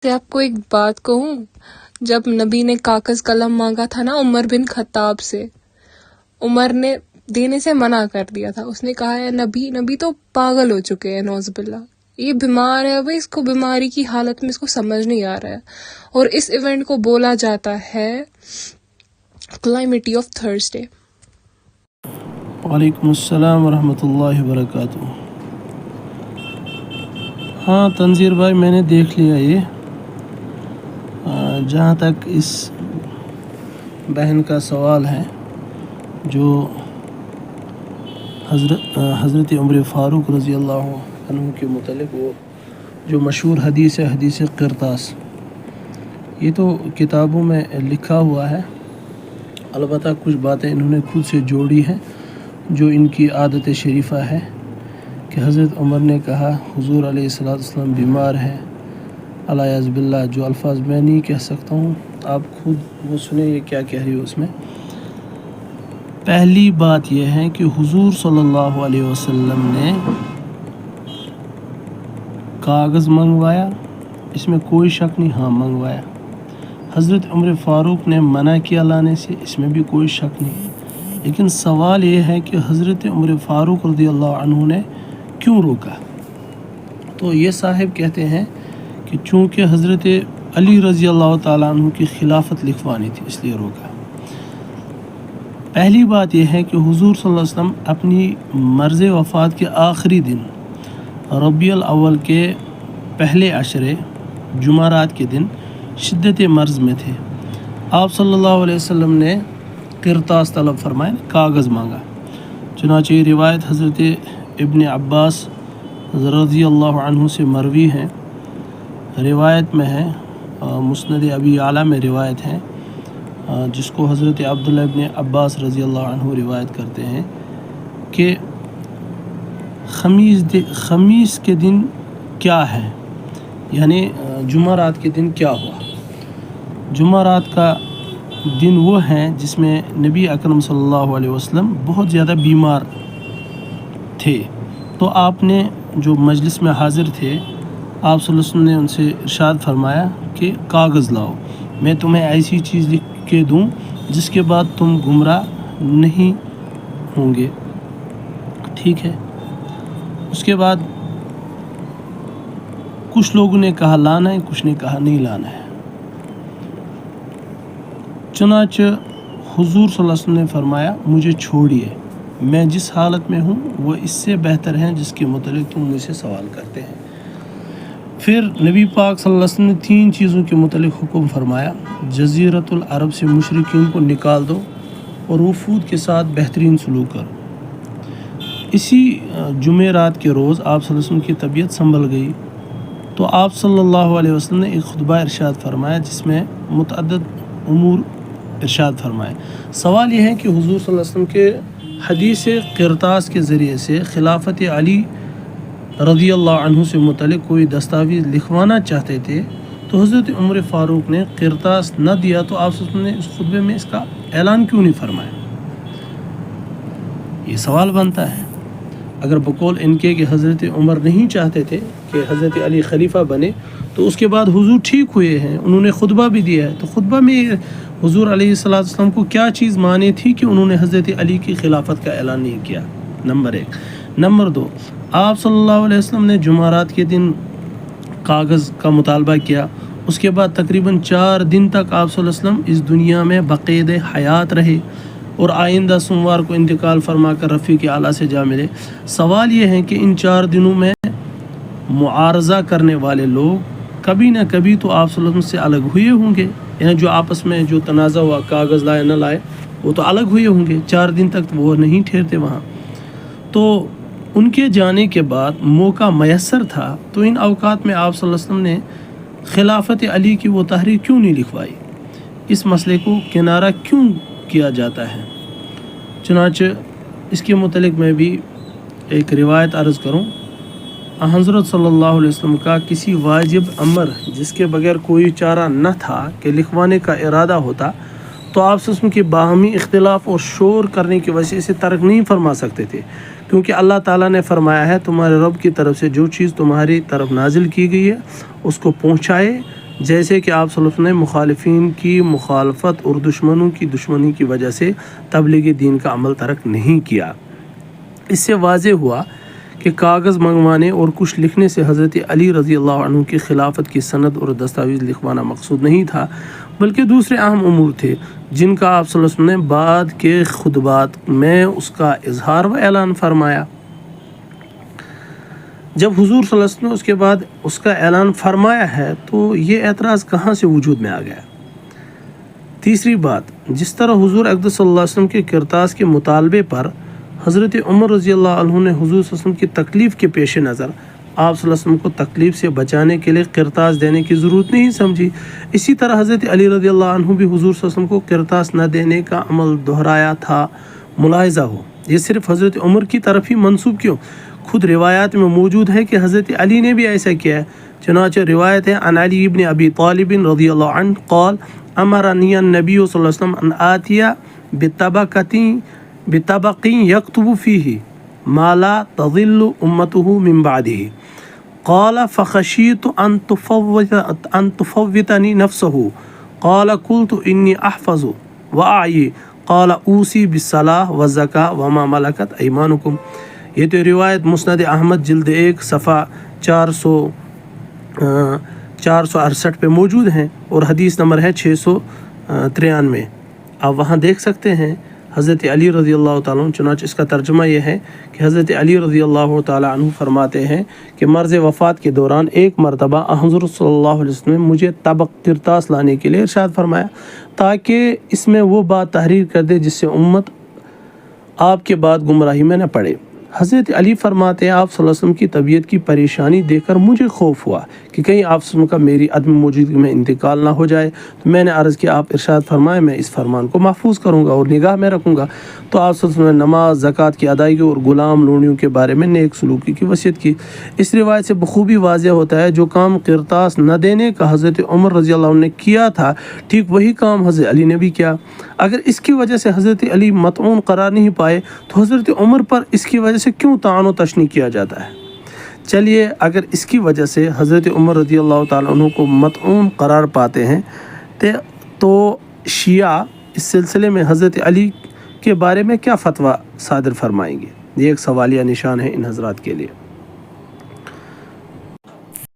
سے آپ کو ایک بات کہوں، جب نبی نے کاغذ قلم مانگا تھا نا عمر بن خطاب سے، عمر نے دینے سے منع کر دیا تھا. اس نے کہا ہے نبی تو پاگل ہو چکے ہیں، نعوذ باللہ، یہ بیمار ہے بھائی، اس کو بیماری کی حالت میں اس کو سمجھ نہیں آ رہا ہے. اور اس ایونٹ کو بولا جاتا ہے کلائمیٹی آف تھرسڈے. وعلیکم السلام ورحمۃ اللہ وبرکاتہ. ہاں تنظیر بھائی، میں نے دیکھ لیا یہ. جہاں تک اس بہن کا سوال ہے جو حضرت عمر فاروق رضی اللہ عنہ کے متعلق، وہ جو مشہور حدیث ہے، حدیث قرطاس، یہ تو کتابوں میں لکھا ہوا ہے. البتہ کچھ باتیں انہوں نے خود سے جوڑی ہیں جو ان کی عادت شریفہ ہے، کہ حضرت عمر نے کہا حضور علیہ السلام بیمار ہے، الیاذ باللہ. جو الفاظ میں نہیں کہہ سکتا ہوں، آپ خود وہ سنیں یہ کیا کہہ رہی ہو اس میں. پہلی بات یہ ہے کہ حضور صلی اللہ علیہ وسلم نے کاغذ منگوایا، اس میں کوئی شک نہیں. ہاں منگوایا. حضرت عمر فاروق نے منع کیا لانے سے، اس میں بھی کوئی شک نہیں. لیکن سوال یہ ہے کہ حضرت عمر فاروق رضی اللہ عنہ نے کیوں روکا؟ تو یہ صاحب کہتے ہیں کہ چونکہ حضرت علی رضی اللہ تعالیٰ عنہ کی خلافت لکھوانی تھی، اس لیے روکا. پہلی بات یہ ہے کہ حضور صلی اللہ علیہ وسلم اپنی مرض وفات کے آخری دن ربیع الاول کے پہلے عشرے جمعرات کے دن شدت مرض میں تھے. آپ صلی اللہ علیہ وسلم نے قرطاس طلب فرمائے، کاغذ مانگا. چنانچہ یہ روایت حضرت ابن عباس رضی اللہ عنہ سے مروی ہے، روایت میں ہے، مسند ابی اعلیٰ میں روایت ہے، جس کو حضرت عبداللہ ابن عباس رضی اللہ عنہ روایت کرتے ہیں کہ خمیس کے دن کیا ہے، یعنی جمعرات کے دن کیا ہوا. جمعرات کا دن وہ ہیں جس میں نبی اکرم صلی اللہ علیہ وسلم بہت زیادہ بیمار تھے. تو آپ نے جو مجلس میں حاضر تھے، آپ صلی اللہ علیہ وسلم نے ان سے ارشاد فرمایا کہ کاغذ لاؤ، میں تمہیں ایسی چیز لکھ کے دوں جس کے بعد تم گمراہ نہیں ہوں گے. ٹھیک ہے. اس کے بعد کچھ لوگوں نے کہا لانا ہے، کچھ نے کہا نہیں لانا ہے. چنانچہ حضور صلی اللہ علیہ وسلم نے فرمایا مجھے چھوڑیے، میں جس حالت میں ہوں وہ اس سے بہتر ہیں جس کے متعلق تم مجھ سے سوال کرتے ہیں. پھر نبی پاک صلی اللہ علیہ وسلم نے 3 چیزوں کے متعلق حکم فرمایا. جزیرۃ العرب سے مشرکین کو نکال دو اور وفود کے ساتھ بہترین سلوک کرو. اسی جمعرات کے روز آپ صلی اللہ علیہ وسلم کی طبیعت سنبھل گئی تو آپ صلی اللہ علیہ وسلم نے ایک خطبہ ارشاد فرمایا جس میں متعدد امور ارشاد فرمائے. سوال یہ ہے کہ حضور صلی اللہ علیہ وسلم کے حدیث قرطاس کے ذریعے سے خلافت علی رضی اللہ عنہ سے متعلق کوئی دستاویز لکھوانا چاہتے تھے، تو حضرت عمر فاروق نے قرطاس نہ دیا تو آپ صلی اللہ علیہ وسلم نے اس خطبے میں اس کا اعلان کیوں نہیں فرمایا؟ یہ سوال بنتا ہے. اگر بقول ان کے کہ حضرت عمر نہیں چاہتے تھے کہ حضرت علی خلیفہ بنے، تو اس کے بعد حضور ٹھیک ہوئے ہیں، انہوں نے خطبہ بھی دیا ہے، تو خطبہ میں حضور علیہ السلام کو کیا چیز مانی تھی کہ انہوں نے حضرت علی کی خلافت کا اعلان نہیں کیا؟ نمبر 1. نمبر 2، آپ صلی اللہ علیہ وسلم نے جمعرات کے دن کاغذ کا مطالبہ کیا. اس کے بعد تقریباً 4 دن تک آپ صلی اللہ علیہ وسلم اس دنیا میں بقید حیات رہے اور آئندہ سوموار کو انتقال فرما کر رفیق اعلیٰ سے جا ملے. سوال یہ ہے کہ ان 4 دنوں میں معارضہ کرنے والے لوگ کبھی نہ کبھی تو آپ صلی اللہ علیہ وسلم سے الگ ہوئے ہوں گے، یعنی جو آپس میں جو تنازع ہوا کاغذ لائے نہ لائے وہ تو الگ ہوئے ہوں گے. 4 دن تک وہ نہیں ٹھہرتے وہاں. تو ان کے جانے کے بعد موقع میسر تھا، تو ان اوقات میں آپ صلی اللہ علیہ وسلم نے خلافت علی کی وہ تحریر کیوں نہیں لکھوائی؟ اس مسئلے کو کنارہ کیوں کیا جاتا ہے؟ چنانچہ اس کے متعلق میں بھی ایک روایت عرض کروں. حضرت صلی اللہ علیہ وسلم کا کسی واجب امر جس کے بغیر کوئی چارہ نہ تھا کہ لکھوانے کا ارادہ ہوتا، تو آپ صلی اللہ علیہ وسلم کے باہمی اختلاف اور شور کرنے کی وجہ سے ترک نہیں فرما سکتے تھے، کیونکہ اللہ تعالیٰ نے فرمایا ہے تمہارے رب کی طرف سے جو چیز تمہاری طرف نازل کی گئی ہے اس کو پہنچائے جیسے کہ آپ صلی اللہ علیہ وسلم نے مخالفین کی مخالفت اور دشمنوں کی دشمنی کی وجہ سے تبلیغ دین کا عمل ترک نہیں کیا۔ اس سے واضح ہوا کہ کاغذ منگوانے اور کچھ لکھنے سے حضرت علی رضی اللہ عنہ کی خلافت کی سند اور دستاویز لکھوانا مقصود نہیں تھا، بلکہ دوسرے اہم امور تھے جن کا آپ صلی اللہ علیہ وسلم نے بعد کے خطبات میں اس کا اظہار و اعلان فرمایا۔ جب حضور صلی اللہ علیہ وسلم نے اس کے بعد اس کا اعلان فرمایا ہے تو یہ اعتراض کہاں سے وجود میں آ گیا؟ تیسری بات، جس طرح حضور اقدس صلی اللہ علیہ وسلم کے کرتاس کے مطالبے پر حضرت عمر رضی اللہ عنہ نے حضور صلی اللہ علیہ وسلم کی تکلیف کے پیش نظر آپ صلی اللہ علیہ وسلم کو تکلیف سے بچانے کے لیے کرتاس دینے کی ضرورت نہیں سمجھی، اسی طرح حضرت علی رضی اللہ عنہ بھی حضور صلی اللہ علیہ وسلم کو کرتاس نہ دینے کا عمل دہرایا تھا۔ ملاحظہ ہو، یہ صرف حضرت عمر کی طرف ہی منسوب کیوں، خود روایات میں موجود ہے کہ حضرت علی نے بھی ایسا کیا ہے۔ چنانچہ روایت ہے عن علی ابن ابی طالب رضی اللہ عنہ قال امرنی النبی صلی اللہ علیہ وسلم ان آتیا بطبق یکتب فیہ ما لا تضل امته من بعده قال فخشیت ان تفوتنی نفسه قال قلت انی احفظ واعی قال اوصی بالصلاۃ والزکاۃ وما ملکت ایمانکم۔ یہ تو روایت مسند احمد جلد 1 صفحہ 468 پہ موجود ہیں اور حدیث نمبر ہے 693۔ آپ وہاں دیکھ سکتے ہیں حضرت علی رضی اللہ تعالیٰ عنہ، چنانچہ اس کا ترجمہ یہ ہے کہ حضرت علی رضی اللہ تعالیٰ عنہ فرماتے ہیں کہ مرض وفات کے دوران ایک مرتبہ حضرت صلی اللہ علیہ وسلم نے مجھے طبق کرتاس لانے کے لیے ارشاد فرمایا تاکہ اس میں وہ بات تحریر کر دے جس سے امت آپ کے بعد گمراہی میں نہ پڑے۔ حضرت علی فرماتے ہیں آپ صلی اللہ علیہ وسلم کی طبیعت کی پریشانی دیکھ کر مجھے خوف ہوا کہ کہیں آپ صلی اللہ علیہ وسلم کا میری عدم موجودگی میں انتقال نہ ہو جائے، تو میں نے عرض کیا آپ ارشاد فرمائیں میں اس فرمان کو محفوظ کروں گا اور نگاہ میں رکھوں گا۔ تو آپ صلی اللہ علیہ وسلم نے نماز، زکوٰۃ کی ادائیگی اور غلام لونیوں کے بارے میں نیک سلوکی کی وصیت کی۔ اس روایت سے بخوبی واضح ہوتا ہے جو کام قرطاس نہ دینے کا حضرت عمر رضی اللہ عنہ نے کیا تھا، ٹھیک وہی کام حضرت علی نے بھی کیا۔ اگر اس کی وجہ سے حضرت علی مطعون قرار نہیں پائے تو حضرت عمر پر اس کی وجہ سے کیوں طعن و تشنیع کیا جاتا ہے؟ چلیے، اگر اس کی وجہ سے حضرت عمر رضی اللہ تعالیٰ عنہ کو مطعون قرار پاتے ہیں تو شیعہ اس سلسلے میں حضرت علی کے بارے میں کیا فتویٰ صادر فرمائیں گے؟ یہ ایک سوالیہ نشان ہے ان حضرات کے لیے۔